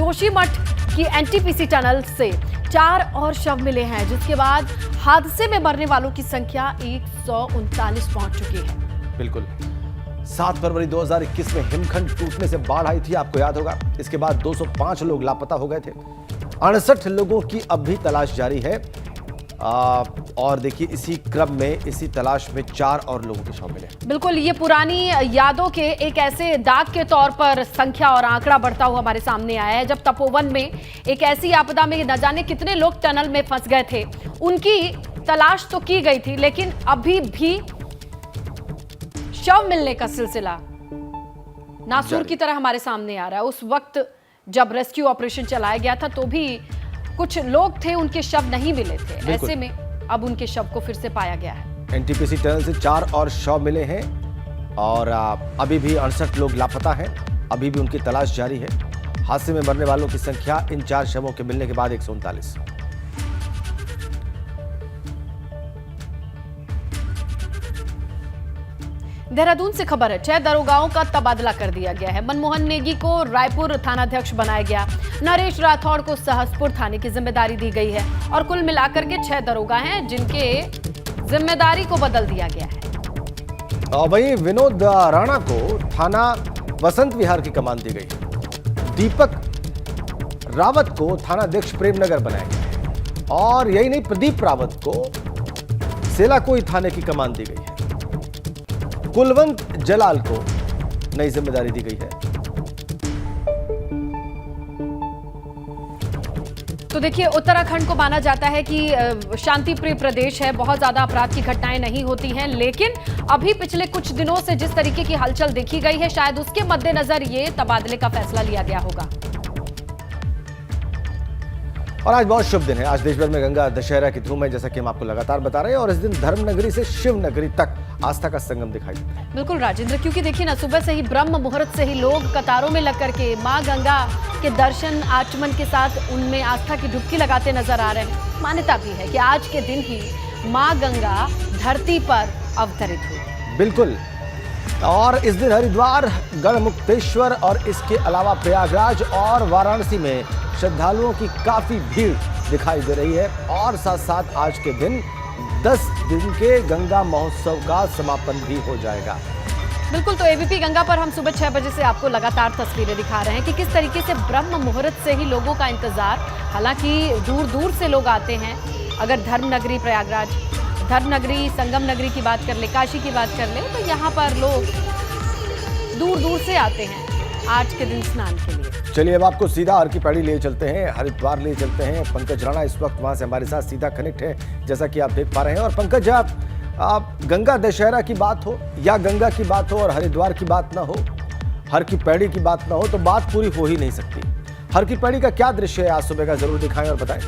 जोशीमठ की NTPC tunnel से 4 और शव मिले हैं, जिसके बाद हादसे में मरने वालों की संख्या 139 पहुंच चुकी है। बिल्कुल 7 फरवरी 2021 में हिमखंड टूटने से बाढ़ आई थी, आपको याद होगा। इसके बाद 205 लोग लापता हो गए थे। 68 लोगों की अब भी तलाश जारी है। और देखिए इसी क्रम में, इसी तलाश में 4 और लोगों के शव मिले। बिल्कुल, ये पुरानी यादों के एक ऐसे दाग के तौर पर संख्या और आंकड़ा बढ़ता हुआ हमारे सामने आया है, जब तपोवन में एक ऐसी आपदा में न जाने कितने लोग टनल में फंस गए थे। उनकी तलाश तो की गई थी, लेकिन अभी भी शव मिलने का सिलसिला नासूर की तरह हमारे सामने आ रहा है। उस वक्त जब रेस्क्यू ऑपरेशन चलाया गया था तो भी कुछ लोग थे, उनके शव नहीं मिले थे। ऐसे में अब उनके शव को फिर से पाया गया है। एनटीपीसी टनल से 4 और शव मिले हैं और अभी भी 68 लोग लापता हैं। अभी भी उनकी तलाश जारी है। हादसे में मरने वालों की संख्या इन 4 शवों के मिलने के बाद 139। देहरादून से खबर है, 6 दरोगाओं का तबादला कर दिया गया है। मनमोहन नेगी को रायपुर थानाध्यक्ष बनाया गया। नरेश राठौड़ को सहसपुर थाने की जिम्मेदारी दी गई है और कुल मिलाकर के 6 दरोगा हैं, जिनके जिम्मेदारी को बदल दिया गया है। और वहीं विनोद राणा को थाना वसंत विहार की कमान दी गई। दीपक रावत को थानाध्यक्ष प्रेमनगर बनाया गया है और यही नहीं, प्रदीप रावत को सेलाकोई थाने की कमान दी गई है। कुलवंत जलाल को नई जिम्मेदारी दी गई है। तो देखिए, उत्तराखंड को माना जाता है कि शांतिप्रिय प्रदेश है, बहुत ज्यादा अपराध की घटनाएं नहीं होती हैं, लेकिन अभी पिछले कुछ दिनों से जिस तरीके की हलचल देखी गई है, शायद उसके मद्देनजर ये तबादले का फैसला लिया गया होगा। और आज बहुत शुभ दिन है। आज देश भर में गंगा दशहरा की धूम है, जैसा कि हम आपको लगातार बता रहे हैं। और इस दिन धर्म नगरी से शिव नगरी तक आस्था का संगम दिखाई देता है। बिल्कुल राजेंद्र, क्योंकि देखिए ना, सुबह से ही ब्रह्म मुहूर्त से ही लोग कतारों में लग करके मां गंगा के दर्शन आचमन के साथ उनमें आस्था की डुबकी लगाते नजर आ रहे हैं। मान्यता भी है कि आज के दिन ही मां गंगा धरती पर अवतरित हुई। बिल्कुल, और इस दिन हरिद्वार, गढ़मुक्तेश्वर और इसके अलावा प्रयागराज और वाराणसी में श्रद्धालुओं की काफी भीड़ दिखाई दे रही है। और साथ साथ आज के दिन 10 दिन के गंगा महोत्सव का समापन भी हो जाएगा। बिल्कुल, तो एबीपी गंगा पर हम सुबह 6 बजे से आपको लगातार तस्वीरें दिखा रहे हैं कि किस तरीके से ब्रह्म मुहूर्त से ही लोगों का इंतजार, हालांकि दूर दूर से लोग आते हैं। अगर धर्म नगरी प्रयागराज, धर्म नगरी, संगम नगरी की बात कर ले, काशी की बात कर ले, तो यहाँ पर लोग दूर दूर से आते हैं आज के दिन स्नान के लिए। चलिए अब आपको सीधा हर की पैड़ी लिए चलते हैं, हरिद्वार लिए चलते हैं। पंकज राणा इस वक्त वहां से हमारे साथ सीधा कनेक्ट है, जैसा कि आप देख पा रहे हैं। और पंकज, आप गंगा दशहरा की बात हो या गंगा की बात हो और हरिद्वार की बात ना हो, हर की पैड़ी की बात ना हो, तो बात पूरी हो ही नहीं सकती। हर की पैड़ी का क्या दृश्य है आज सुबह का, जरूर दिखाएं और बताएं।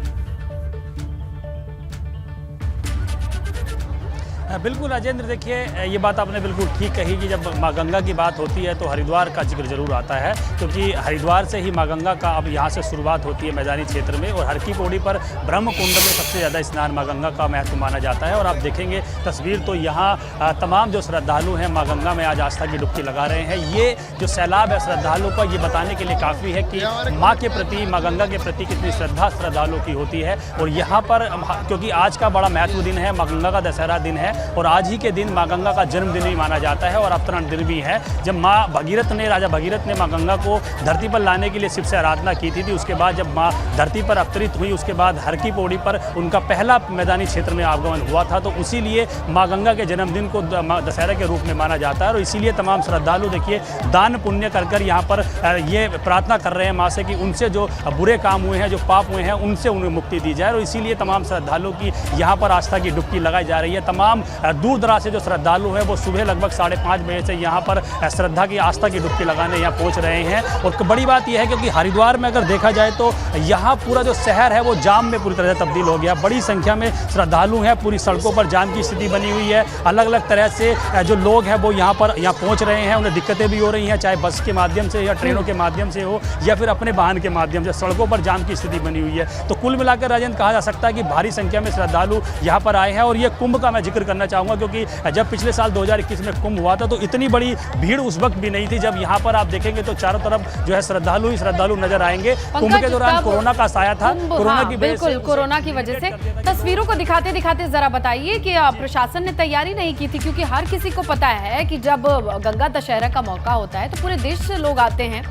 बिल्कुल राजेंद्र, देखिए ये बात आपने बिल्कुल ठीक कही कि जब माँ गंगा की बात होती है तो हरिद्वार का जिक्र जरूर आता है, क्योंकि हरिद्वार से ही माँ गंगा का अब यहाँ से शुरुआत होती है मैदानी क्षेत्र में। और हर की पौड़ी पर ब्रह्म कुंड में सबसे ज़्यादा स्नान माँ गंगा का महत्व माना जाता है। और आप देखेंगे तस्वीर तो यहाँ तमाम जो श्रद्धालु हैं माँ गंगा में आज आस्था की डुबकी लगा रहे हैं। ये जो सैलाब है श्रद्धालुओं का, ये बताने के लिए काफ़ी है कि माँ के प्रति, माँ गंगा के प्रति कितनी श्रद्धा श्रद्धालुओं की होती है। और यहाँ पर क्योंकि आज का बड़ा महत्व दिन है, माँ गंगा का दशहरा दिन है, और आज ही के दिन माँ गंगा का जन्मदिन भी माना जाता है और अवतरण दिन भी है। जब माँ भगीरथ ने, राजा भगीरथ ने माँ गंगा को धरती पर लाने के लिए शिव से आराधना की थी, उसके बाद जब माँ धरती पर अवतरित हुई, उसके बाद हर की पौड़ी पर उनका पहला मैदानी क्षेत्र में आगमन हुआ था। तो इसीलिए माँ गंगा के जन्मदिन को दशहरा के रूप में माना जाता है। और इसीलिए तमाम श्रद्धालु देखिए दान पुण्य कर कर यहाँ पर ये प्रार्थना कर रहे हैं माँ से कि उनसे जो बुरे काम हुए हैं, जो पाप हुए हैं, उनसे उन्हें मुक्ति दी जाए। और इसीलिए तमाम श्रद्धालुओं की यहाँ पर आस्था की डुबकी लगाई जा रही है। तमाम दूर दराज से जो श्रद्धालु हैं वो सुबह लगभग 5:30 बजे से यहाँ पर श्रद्धा की, आस्था की डुबकी लगाने यहाँ पहुँच रहे हैं। और बड़ी बात यह है क्योंकि हरिद्वार में अगर देखा जाए तो यहाँ पूरा जो शहर है वो जाम में पूरी तरह से तब्दील हो गया। बड़ी संख्या में श्रद्धालु हैं, पूरी सड़कों पर जाम की स्थिति बनी हुई है। अलग अलग तरह से जो लोग हैं वो यहाँ पहुँच रहे हैं, उन्हें दिक्कतें भी हो रही हैं, चाहे बस के माध्यम से या ट्रेनों के माध्यम से हो या फिर अपने वाहन के माध्यम से। सड़कों पर जाम की स्थिति बनी हुई है। तो कुल मिलाकर राजेंद्र कहा जा सकता है कि भारी संख्या में श्रद्धालु यहाँ पर आए हैं। और ये कुंभ का मैं जिक्र करना जानना चाहूँगा, क्योंकि जब पिछले साल 2021 में कुंभ हुआ था तो इतनी बड़ी भीड़ उस वक्त भी नहीं थी। जब यहाँ पर आप देखेंगे तो चारों तरफ जो है श्रद्धालु ही श्रद्धालु नजर आएंगे। कुंभ के दौरान कोरोना का साया था, कोरोना की बिल्कुल कोरोना की वजह से। तस्वीरों को दिखाते दिखाते जरा बताइए कि प्रशासन ने तैयारी नहीं की थी, क्योंकि हर किसी को पता है कि जब गंगा दशहरा का मौका होता है तो पूरे देश से लोग आते हैं।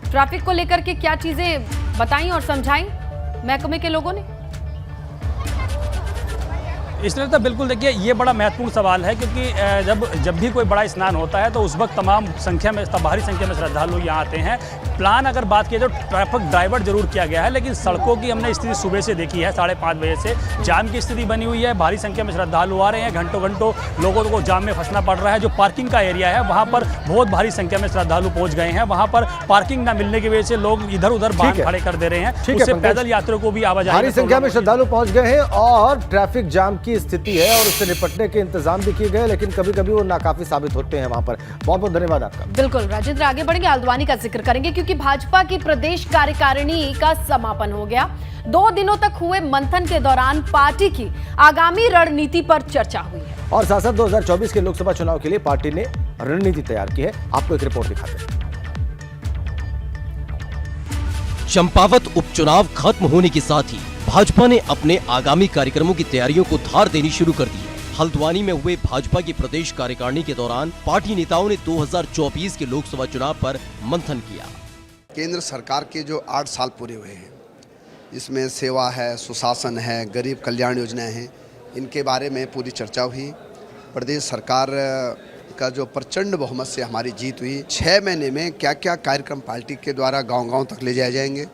ट्रैफिक को लेकर के क्या चीजें बताई और समझाई महकमे के लोगों ने? इस तरह तो बिल्कुल देखिए ये बड़ा महत्वपूर्ण सवाल है, क्योंकि जब भी कोई बड़ा स्नान होता है तो उस वक्त तमाम संख्या में भारी संख्या में श्रद्धालु यहाँ आते हैं। प्लान अगर बात की तो ट्रैफिक डाइवर्ट जरूर किया गया है, लेकिन सड़कों की हमने स्थिति सुबह से देखी है। 5:30 बजे से जाम की स्थिति बनी हुई है। भारी संख्या में श्रद्धालु आ रहे हैं, घंटों घंटों लोगों को जाम में फंसना पड़ रहा है। जो पार्किंग का एरिया है वहाँ पर बहुत भारी संख्या में श्रद्धालु पहुँच गए हैं। वहाँ पर पार्किंग न मिलने की वजह से लोग इधर उधर वाहन खड़े कर दे रहे हैं, उससे पैदल यात्रियों को भी आवाजाही भारी संख्या में श्रद्धालु पहुंच गए हैं और ट्रैफिक जाम की स्थिति है और उससे निपटने के इंतजाम भी किए गए, लेकिन कभी कभी वो नाकाफी साबित होते हैं वहां पर। बहुत बहुत धन्यवाद आपका। बिल्कुल राजेंद्र, आगे बढ़ेंगे, हल्द्वानी का जिक्र करेंगे, क्योंकि भाजपा की प्रदेश कार्यकारिणी का समापन हो गया। 2 दिनों तक हुए मंथन के दौरान पार्टी की आगामी रणनीति पर चर्चा हुई है और साथ साथ 2024 के लोकसभा चुनाव के लिए पार्टी ने रणनीति तैयार की है। आपको एक रिपोर्ट दिखाते हैं। चंपावत उपचुनाव खत्म होने के साथ ही भाजपा ने अपने आगामी कार्यक्रमों की तैयारियों को धार देनी शुरू कर दी है। हल्द्वानी में हुए भाजपा की प्रदेश कार्यकारिणी के दौरान पार्टी नेताओं ने 2024 के लोकसभा चुनाव पर मंथन किया। केंद्र सरकार के जो 8 साल पूरे हुए हैं, इसमें सेवा है, सुशासन है, गरीब कल्याण योजनाएं हैं, इनके बारे में पूरी चर्चा हुई। प्रदेश सरकार का जो प्रचंड बहुमत से हमारी जीत हुई, 6 महीने में क्या क्या कार्यक्रम पार्टी के द्वारा गांव-गांव तक ले जाए जाएंगे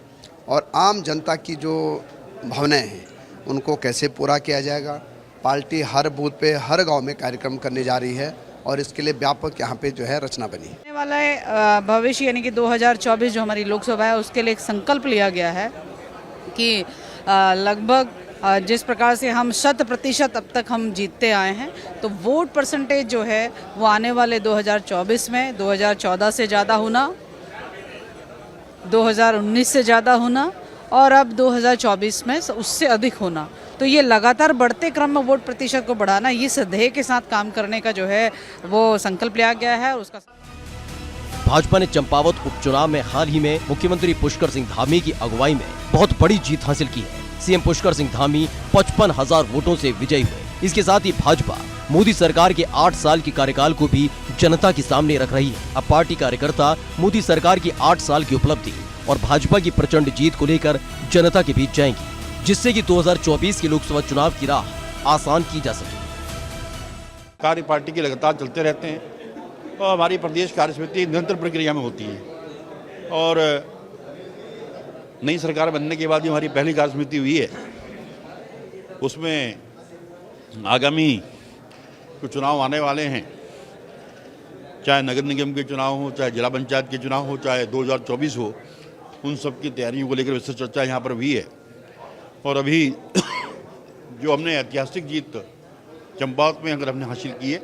और आम जनता की जो भावनाएं हैं उनको कैसे पूरा किया जाएगा। पार्टी हर बूथ पे हर गांव में कार्यक्रम करने जा रही है और इसके लिए व्यापक यहाँ पे जो है रचना बनी है। वाला है भविष्य यानी कि 2024 जो हमारी लोकसभा है उसके लिए एक संकल्प लिया गया है कि लगभग जिस प्रकार से हम 100% अब तक हम जीतते आए हैं, तो वोट परसेंटेज जो है वो आने वाले 2024 में 2014 से ज़्यादा होना, 2019 से ज़्यादा होना और अब 2024 में उससे अधिक होना। तो ये लगातार बढ़ते क्रम में वोट प्रतिशत को बढ़ाना, इस ध्येय के साथ काम करने का जो है वो संकल्प लिया गया है। उसका भाजपा ने चंपावत उपचुनाव में हाल ही में मुख्यमंत्री पुष्कर सिंह धामी की अगुवाई में बहुत बड़ी जीत हासिल की है। सीएम पुष्कर सिंह धामी 55,000 वोटों से विजयी हुए। इसके साथ ही भाजपा मोदी सरकार के 8 साल के कार्यकाल को भी जनता के सामने रख रही है। अब पार्टी कार्यकर्ता मोदी सरकार की 8 साल की उपलब्धि और भाजपा की प्रचंड जीत को लेकर जनता के बीच जाएंगी, जिससे कि 2024 के लोकसभा चुनाव की राह आसान की जा सके। कार्य पार्टी के लगातार चलते रहते हैं और हमारी प्रदेश कार्य समिति निरंतर प्रक्रिया में होती है और नई सरकार बनने के बाद जो हमारी पहली कार्य समिति हुई है उसमें आगामी जो चुनाव आने वाले हैं, चाहे नगर निगम के चुनाव हो, चाहे जिला पंचायत के चुनाव हो, चाहे 2024 हो, उन सब की तैयारियों को लेकर विस्तृत चर्चा यहाँ पर हुई है। और अभी जो हमने ऐतिहासिक जीत चंपावत में अगर हमने हासिल की है,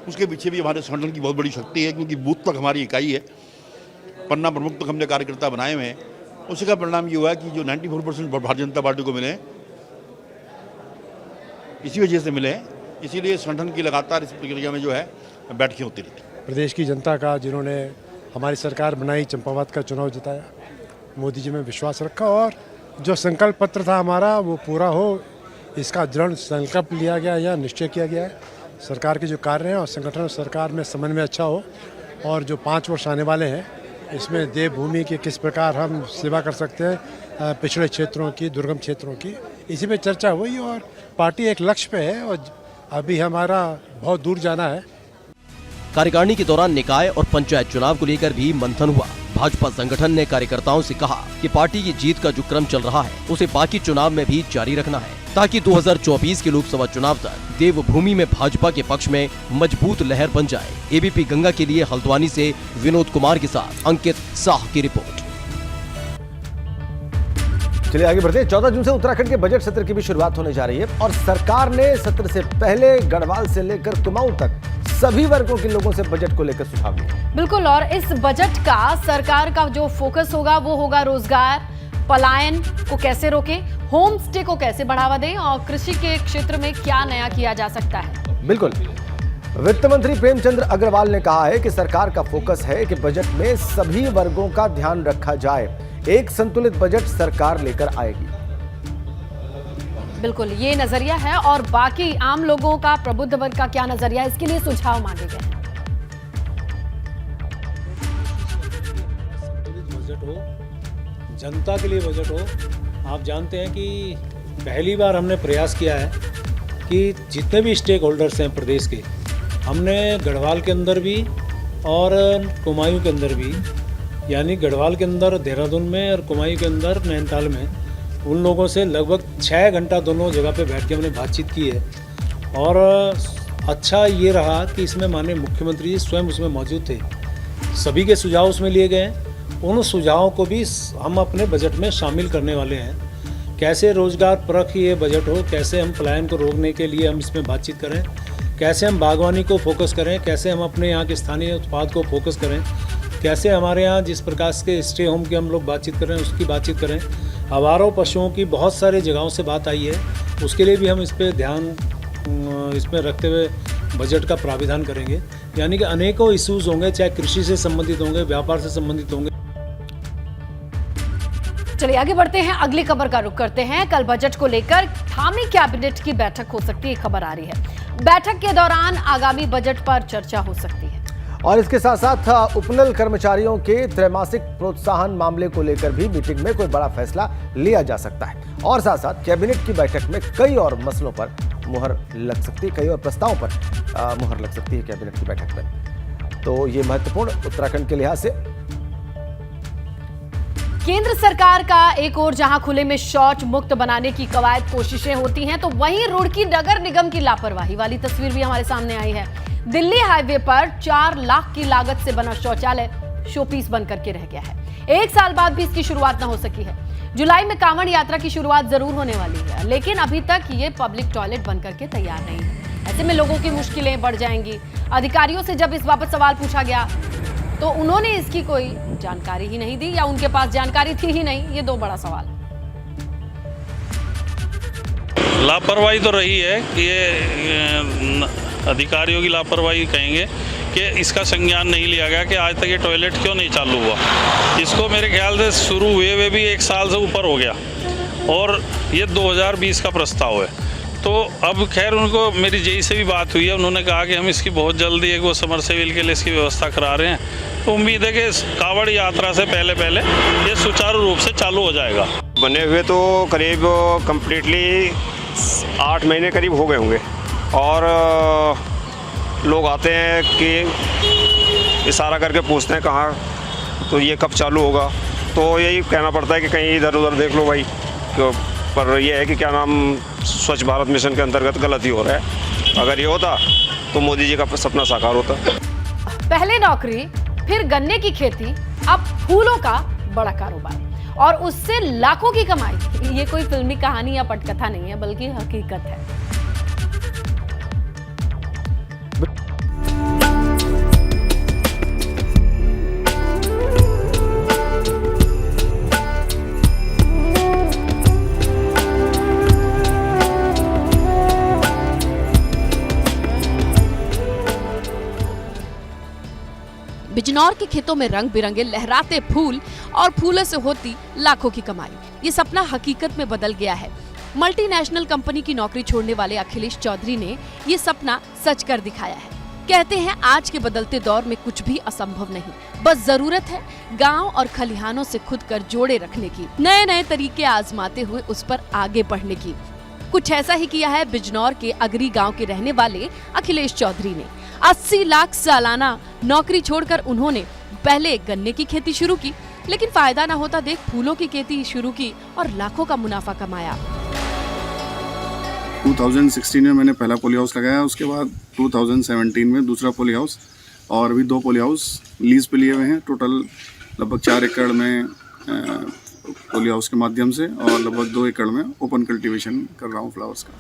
उसके पीछे भी हमारे संगठन की बहुत बड़ी शक्ति है, क्योंकि बूथ तक हमारी इकाई है, पन्ना प्रमुख तक हमने कार्यकर्ता बनाए हुए हैं। उसी का परिणाम ये हुआ है कि जो 94% भारतीय जनता पार्टी को मिले इसी वजह से मिले हैं। इसीलिए संगठन की लगातार इस प्रक्रिया में जो है बैठकें होती रहती। प्रदेश की जनता का जिन्होंने हमारी सरकार बनाई, चंपावत का चुनाव जिताया, मोदी जी में विश्वास रखा और जो संकल्प पत्र था हमारा वो पूरा हो, इसका दृढ़ संकल्प लिया गया या निश्चय किया गया है। सरकार के जो कार्य हैं और संगठन और सरकार में समन्वय अच्छा हो और जो 5 वर्ष आने वाले हैं इसमें देवभूमि की किस प्रकार हम सेवा कर सकते हैं, पिछड़े क्षेत्रों की, दुर्गम क्षेत्रों की, इसी पे चर्चा हुई और पार्टी एक लक्ष्य पे है और अभी हमारा बहुत दूर जाना है। कार्यकारिणी के दौरान निकाय और पंचायत चुनाव को लेकर भी मंथन हुआ। भाजपा संगठन ने कार्यकर्ताओं से कहा कि पार्टी की जीत का जो क्रम चल रहा है उसे बाकी चुनाव में भी जारी रखना है, ताकि 2024 के लोकसभा चुनाव तक देवभूमि में भाजपा के पक्ष में मजबूत लहर बन जाए। एबीपी गंगा के लिए हल्द्वानी से विनोद कुमार के साथ अंकित साह की रिपोर्ट। चलिए आगे बढ़ते हैं। 14 जून से उत्तराखंड के बजट सत्र की भी शुरुआत होने जा रही है और सरकार ने सत्र से पहले गढ़वाल से लेकर कुमाऊं तक सभी वर्गों के लोगों से बजट को लेकर सुझाव लिए। बिल्कुल, और इस बजट का सरकार का जो फोकस होगा वो होगा रोजगार, पलायन को कैसे रोकें, होम स्टे को कैसे बढ़ावा दें और कृषि के क्षेत्र में क्या नया किया जा सकता है। बिल्कुल। वित्त मंत्री प्रेमचंद्र अग्रवाल ने कहा है कि सरकार का फोकस है कि बजट में सभी वर्गों का ध्यान रखा जाए। एक संतुलित बजट सरकार लेकर आएगी। बिल्कुल, ये नजरिया है। और बाकी आम लोगों का, प्रबुद्ध वर्ग का क्या नजरिया है, इसके लिए सुझाव मांगे गए हैं। बजट हो, जनता के लिए बजट हो। आप जानते हैं कि पहली बार हमने प्रयास किया है कि जितने भी स्टेक होल्डर्स हैं प्रदेश के, हमने गढ़वाल के अंदर भी और कुमायूं के अंदर भी, यानी गढ़वाल के अंदर देहरादून में और कुमायूं के अंदर नैनीताल में, उन लोगों से लगभग 6 घंटा दोनों जगह पे बैठ के हमने बातचीत की है। और अच्छा ये रहा कि इसमें माननीय मुख्यमंत्री जी स्वयं उसमें मौजूद थे। सभी के सुझाव उसमें लिए गए हैं। उन सुझावों को भी हम अपने बजट में शामिल करने वाले हैं। कैसे रोजगार परख ये बजट हो, कैसे हम पलायन को रोकने के लिए हम इसमें बातचीत करें, कैसे हम बागवानी को फोकस करें, कैसे हम अपने यहाँ के स्थानीय उत्पाद को फोकस करें, कैसे हमारे यहाँ जिस प्रकार के स्टे होम की हम लोग बातचीत कर रहे हैं उसकी बातचीत करें। आवारा पशुओं की बहुत सारे जगहों से बात आई है, उसके लिए भी हम इस पर ध्यान इसमें रखते हुए बजट का प्राविधान करेंगे। यानी कि अनेकों इश्यूज होंगे, चाहे कृषि से संबंधित होंगे, व्यापार से संबंधित होंगे। चलिए आगे बढ़ते हैं, अगली खबर का रुख करते हैं। कल बजट को लेकर धामी कैबिनेट की बैठक हो सकती है, खबर आ रही है। बैठक के दौरान आगामी बजट पर चर्चा हो सकती है। और इसके साथ साथ उपनल कर्मचारियों के त्रैमासिक प्रोत्साहन मामले को लेकर भी मीटिंग में कोई बड़ा फैसला लिया जा सकता है। और साथ साथ कैबिनेट की बैठक में कई और मसलों पर मुहर लग सकती है, कई और प्रस्तावों पर मुहर लग सकती है कैबिनेट की बैठक में। तो ये महत्वपूर्ण उत्तराखंड के लिहाज से। केंद्र सरकार का एक ओर जहां खुले में शौच मुक्त बनाने की कवायद कोशिशें होती हैं, तो वहीं रुड़की नगर निगम की लापरवाही वाली तस्वीर भी हमारे सामने आई है। दिल्ली हाईवे पर 4 लाख की लागत से बना शौचालय शोपीस बन करके रह गया है। 1 साल बाद भी इसकी शुरुआत न हो सकी है। जुलाई में कांवड़ यात्रा की शुरुआत जरूर होने वाली है, लेकिन अभी तक ये पब्लिक टॉयलेट बन करके तैयार नहीं है। ऐसे में लोगों की मुश्किलें बढ़ जाएंगी। अधिकारियों से जब इस बाबत सवाल पूछा गया तो उन्होंने इसकी कोई जानकारी ही नहीं दी, या उनके पास जानकारी थी ही नहीं। ये 2 बड़ा सवाल। लापरवाही तो रही है कि ये अधिकारियों की लापरवाही कहेंगे कि इसका संज्ञान नहीं लिया गया कि आज तक ये टॉयलेट क्यों नहीं चालू हुआ। इसको मेरे ख्याल से शुरू हुए भी 1 साल से ऊपर हो गया और ये 2020 का प्रस्ताव है। तो अब खैर उनको मेरी जेई से भी बात हुई है, उन्होंने कहा कि हम इसकी बहुत जल्दी एक वो समरसेविल के लिए इसकी व्यवस्था करा रहे हैं। तो उम्मीद है कि कांवड़ यात्रा से पहले ये सुचारू रूप से चालू हो जाएगा। बने हुए तो करीब कम्प्लीटली 8 महीने करीब हो गए होंगे और लोग आते हैं कि इशारा करके पूछते हैं कहाँ, तो ये कब चालू होगा। तो यही कहना पड़ता है कि कहीं इधर उधर देख लो भाई। पर यह है कि क्या नाम, स्वच्छ भारत मिशन के अंतर्गत गलती हो रहा है। अगर ये होता तो मोदी जी का सपना साकार होता। पहले नौकरी, फिर गन्ने की खेती, अब फूलों का बड़ा कारोबार और उससे लाखों की कमाई। ये कोई फिल्मी कहानी या पटकथा नहीं है, बल्कि हकीकत है। बिजनौर के खेतों में रंग बिरंगे लहराते फूल और फूलों से होती लाखों की कमाई। ये सपना हकीकत में बदल गया है। मल्टीनेशनल कंपनी की नौकरी छोड़ने वाले अखिलेश चौधरी ने ये सपना सच कर दिखाया है। कहते हैं आज के बदलते दौर में कुछ भी असंभव नहीं, बस जरूरत है गांव और खलिहानों से खुद कर जोड़े रखने की, नए नए तरीके आजमाते हुए उस पर आगे बढ़ने की। कुछ ऐसा ही किया है बिजनौर के अगरी गांव के रहने वाले अखिलेश चौधरी ने। 80 लाख सालाना नौकरी छोड़कर उन्होंने पहले गन्ने की खेती शुरू की, लेकिन फायदा न होता देख फूलों की खेती शुरू की और लाखों का मुनाफा कमाया। 2016 में मैंने पहला पोली हाउस लगाया, उसके बाद 2017 में दूसरा पोली हाउस और अभी 2 पोली हाउस लीज पे लिए हुए हैं। टोटल लगभग 4 एकड़ में पोली हाउस के माध्यम से और लगभग 2 एकड़ में ओपन कल्टीवेशन कर रहा हूँ फ्लावर्स का।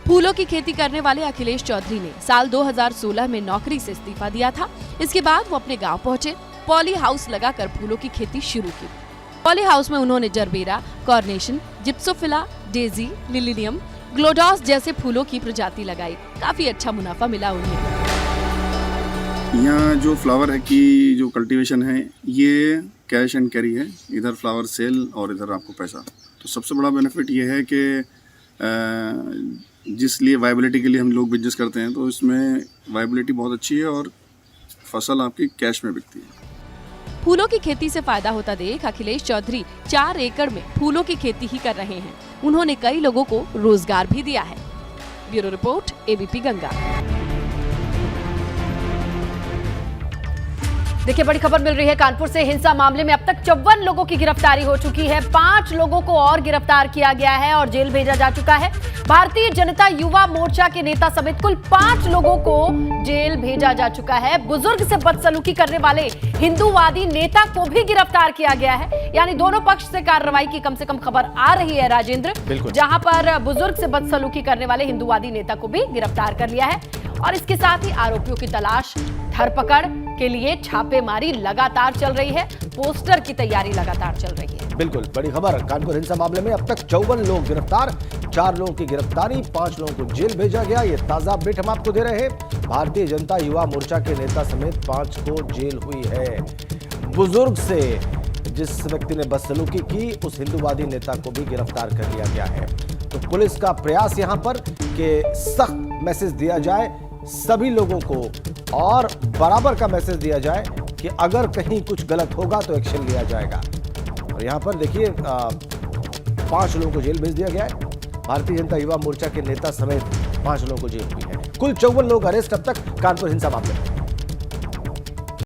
फूलों की खेती करने वाले अखिलेश चौधरी ने साल 2016 में नौकरी से इस्तीफा दिया था। इसके बाद वो अपने गांव पहुंचे, पॉली हाउस लगाकर फूलों की खेती शुरू की। पॉली हाउस में उन्होंने gerbera, carnation, gypsophila, daisy, lilium, gladiolus जैसे फूलों की प्रजाति लगाई। काफी अच्छा मुनाफा मिला उन्हें। यहाँ जो फ्लावर है की जो कल्टीवेशन है ये कैश एंड कैरी है, इधर फ्लावर सेल और इधर आपको पैसा। तो सबसे बड़ा बेनिफिट ये है कि जिस लिए वायबिलिटी के लिए हम लोग बिजनेस करते हैं तो इसमें वायबिलिटी बहुत अच्छी है और फसल आपकी कैश में बिकती है। फूलों की खेती से फायदा होता देख अखिलेश चौधरी 4 एकड़ में फूलों की खेती ही कर रहे हैं। उन्होंने कई लोगों को रोजगार भी दिया है। Bureau report, ABP Ganga. देखिए, बड़ी खबर मिल रही है कानपुर से। हिंसा मामले में अब तक 54 लोगों की गिरफ्तारी हो चुकी है। 5 लोगों को और गिरफ्तार किया गया है और जेल भेजा जा चुका है। भारतीय जनता युवा मोर्चा के नेता समेत कुल 5 लोगों को जेल भेजा जा चुका है। बुजुर्ग से बदसलूकी करने वाले हिंदूवादी नेता को भी गिरफ्तार किया गया है। यानी दोनों पक्ष से कार्रवाई की कम से कम खबर आ रही है राजेंद्र, जहां पर बुजुर्ग से बदसलूकी करने वाले हिंदूवादी नेता को भी गिरफ्तार कर लिया है और इसके साथ ही आरोपियों की तलाश, धरपकड़ के लिए छापेमारी लगातार चल रही है। पोस्टर की तैयारी लगातार चल रही है। बिल्कुल बड़ी खबर, कानपुर हिंसा मामले में अब तक 54 लोग गिरफ्तार, 4 लोगों की गिरफ्तारी, 5 लोगों को जेल भेजा गया। ये ताजा अपडेट हम आपको दे रहे हैं। भारतीय जनता युवा मोर्चा के नेता समेत 5 को जेल हुई है। बुजुर्ग से जिस व्यक्ति ने बदसलूकी की उस हिंदूवादी नेता को भी गिरफ्तार कर लिया गया है। तो पुलिस का प्रयास यहां पर कि सख्त मैसेज दिया जाए सभी लोगों को और बराबर का मैसेज दिया जाए कि अगर कहीं कुछ गलत होगा तो एक्शन लिया जाएगा। और यहाँ पर देखिए 5 लोगों को जेल भेज दिया गया है। भारतीय जनता युवा मोर्चा के नेता समेत 5 लोगों को जेल हुई है। कुल 54 लोग अरेस्ट अब तक कानपुर हिंसा मामले में।